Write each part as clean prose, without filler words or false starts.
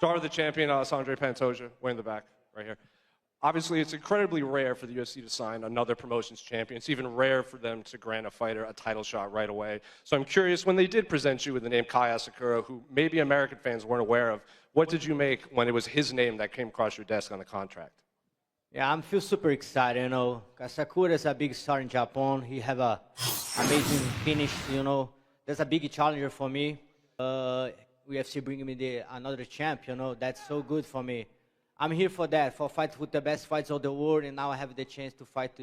Daughter of the champion, Alexander Pantoja, way in the back, right here. Obviously, it's incredibly rare for the UFC to sign another promotions champion. It's even rare for them to grant a fighter a title shot right away. So I'm curious, when they did present you with the name Kai Asakura, who maybe American fans weren't aware of, what did you make when it was his name that came across your desk on the contract? Yeah, I feel super excited, you know. Asakura is a big star in Japan. He have a amazing finish, you know. That's a big challenger for me. UFC bringing me another champ, you know. That's so good for me. I'm here for that, for fight with the best fights of the world, and now I have the chance to fight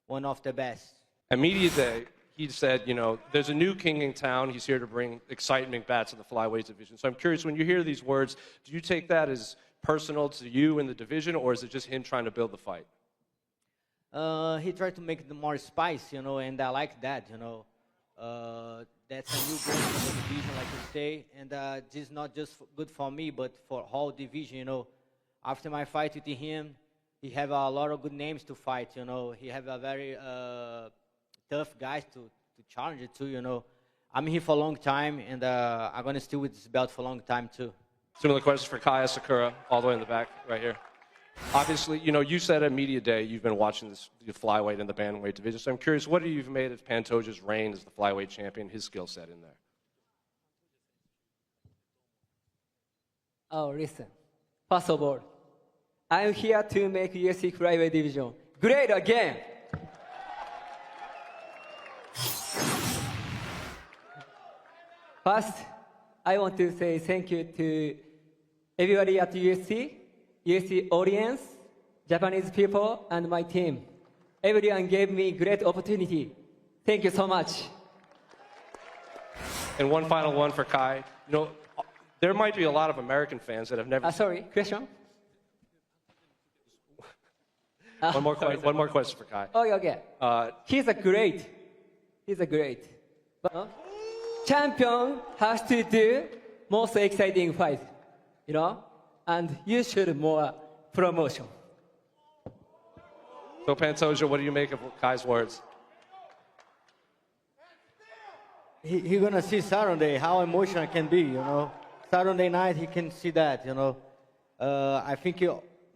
one of the best. At Media Day, he said, you know, there's a new king in town. He's here to bring excitement back to the flyweight division. So I'm curious, when you hear these words, do you take that as personal to you in the division, or is it just him trying to build the fight? He tried to make it more spice, you know, and I like that, you know. That's a new goal for the division, like you say, and this is not just good for me, but for whole division, you know. After my fight with him, he have a lot of good names to fight, you know. He have a very tough guys to challenge it too, you know. I'm here for a long time, and I'm going to stay with this belt for a long time too. Similar question for Kai Asakura, all the way in the back, right here. Obviously, you know, you said at Media Day you've been watching the flyweight and the bantamweight division, so I'm curious, what have you made of Pantoja's reign as the flyweight champion, his skill set in there? Oh, listen. First of all, I'm here to make UFC flyweight division great again. First, I want to say thank you to everybody at UFC audience, Japanese people, and my team. Everyone gave me great opportunity. Thank you so much. And one final one for Kai. You know, there might be a lot of American fans that have never... Sorry, question? One more question for Kai. Okay. He's a great. But, champion has to do most exciting fight, you know, and you should more promotion. So Pantoja, what do you make of Kai's words? He's gonna see Saturday how emotional it can be, you know. Saturday night he can see that, you know. I think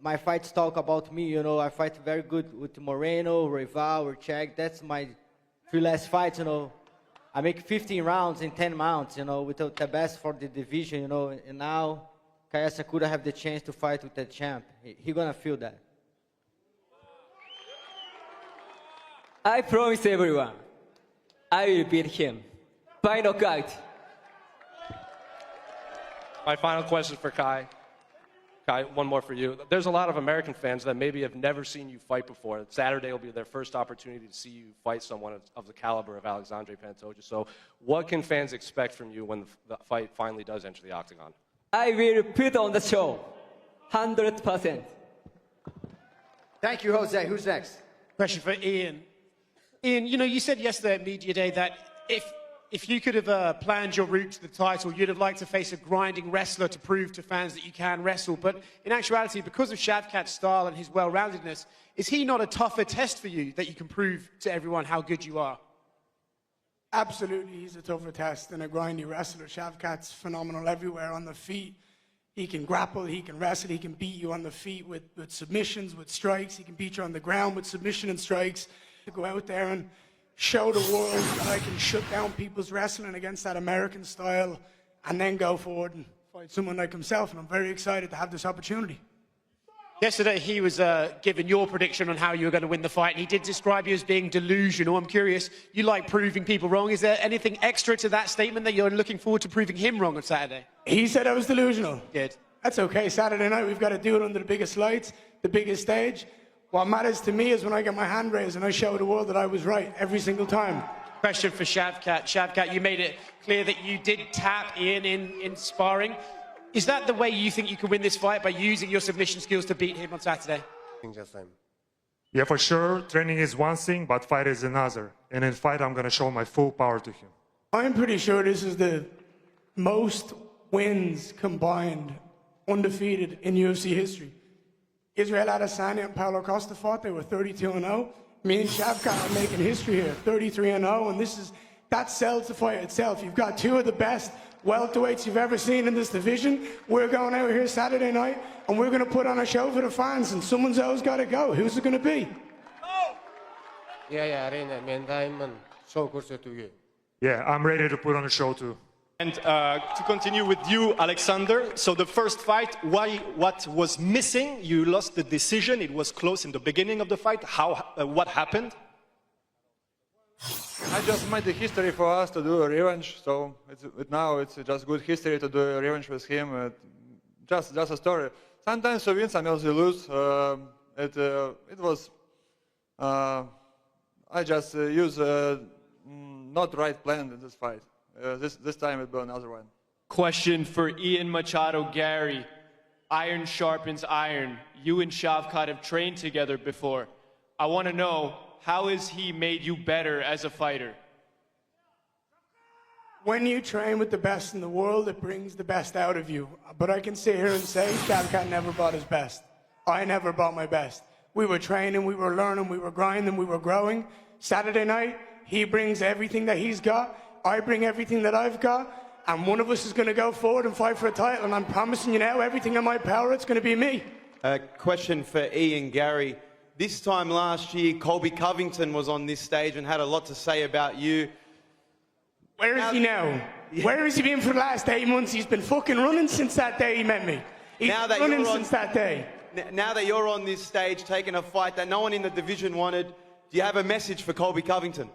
my fights talk about me, you know. I fight very good with Moreno, Rival, or Chag. That's my 3 last fights, you know. I make 15 rounds in 10 rounds, you know, with the best for the division, you know. And now Kai Asakura have the chance to fight with the champ. He gonna feel that. I promise everyone, I will beat him by knockout. My final question for Kai. Kai, one more for you. There's a lot of American fans that maybe have never seen you fight before. Saturday will be their first opportunity to see you fight someone of the caliber of Alexander Pantoja. So what can fans expect from you when the fight finally does enter the octagon? I will put on the show, 100%. Thank you, Jose. Who's next? Question for Ian. Ian, you know, you said yesterday at Media Day that if you could have planned your route to the title, you'd have liked to face a grinding wrestler to prove to fans that you can wrestle. But in actuality, because of Shavkat's style and his well-roundedness, is he not a tougher test for you that you can prove to everyone how good you are? Absolutely, he's a tougher test than a grindy wrestler. Shavkat's phenomenal everywhere on the feet. He can grapple, he can wrestle, he can beat you on the feet with submissions, with strikes. He can beat you on the ground with submission and strikes. To go out there and show the world that I can shut down people's wrestling against that American style and then go forward and fight someone like himself. And I'm very excited to have this opportunity. Yesterday, he was given your prediction on how you were going to win the fight, and he did describe you as being delusional. I'm curious, you like proving people wrong. Is there anything extra to that statement that you're looking forward to proving him wrong on Saturday? He said I was delusional. Good. That's okay. Saturday night, we've got to do it under the biggest lights, the biggest stage. What matters to me is when I get my hand raised and I show the world that I was right every single time. Question for Shavkat. Shavkat, you made it clear that you did tap Ian in sparring. Is that the way you think you can win this fight, by using your submission skills to beat him on Saturday? Yeah, for sure. Training is one thing, but fight is another. And in fight, I'm going to show my full power to him. I'm pretty sure this is the most wins combined, undefeated in UFC history. Israel Adesanya and Paulo Costa fought. They were 32-0. Me and Shavkat are making history here, 33-0. And that sells the fight itself. You've got two of the best welterweights you've ever seen in this division. We're going out here Saturday night, and we're going to put on a show for the fans, and someone's always got to go. Who's it going to be? Yeah, men diamond show көрсетуге. Yeah, I'm ready to put on a show too. And to continue with you, Alexander, so the first fight, what was missing? You lost the decision. It was close in the beginning of the fight. What happened? I just made the history for us to do a revenge, so now it's just good history to do a revenge with him. Just a story. Sometimes we win, sometimes we lose. It was. I just use not right plan in this fight. This time it will be another one. Question for Ian Machado Garry. Iron sharpens iron. You and Shavkat have trained together before. I want to know, how has he made you better as a fighter? When you train with the best in the world, it brings the best out of you. But I can sit here and say, Shavkat never brought his best. I never brought my best. We were training, we were learning, we were grinding, we were growing. Saturday night, he brings everything that he's got. I bring everything that I've got. And one of us is going to go forward and fight for a title. And I'm promising you now, everything in my power, it's going to be me. A question for Ian Garry. This time last year, Colby Covington was on this stage and had a lot to say about you. Where is he now? Yeah. Where has he been for the last 8 months? He's been fucking running since that day he met me. He's Now that running you're on- since that day. Now that you're on this stage taking a fight that no one in the division wanted, do you have a message for Colby Covington?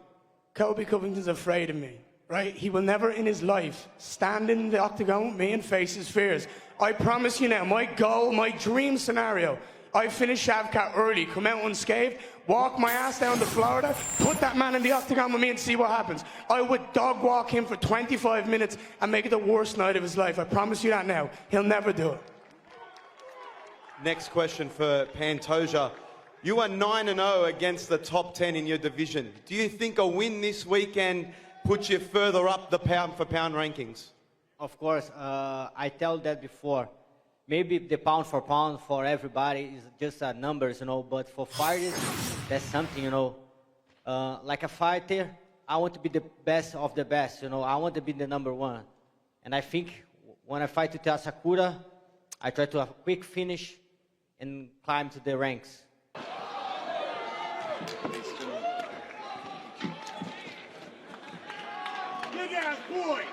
Colby Covington's afraid of me, right? He will never in his life stand in the octagon with me and face his fears. I promise you now, my goal, my dream scenario, I finish Shavkat early, come out unscathed, walk my ass down to Florida, put that man in the octagon with me and see what happens. I would dog walk him for 25 minutes and make it the worst night of his life. I promise you that now. He'll never do it. Next question for Pantoja. You are 9-0 against the top 10 in your division. Do you think a win this weekend puts you further up the pound-for-pound rankings? Of course, I tell that before. Maybe the pound for pound for everybody is just numbers, but for fighters, that's something, like a fighter, I want to be the best of the best, I want to be the number one. And I think when I fight with Asakura, I try to have a quick finish and climb to the ranks. Big ass boys!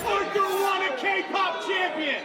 Arthur won a K-pop champion!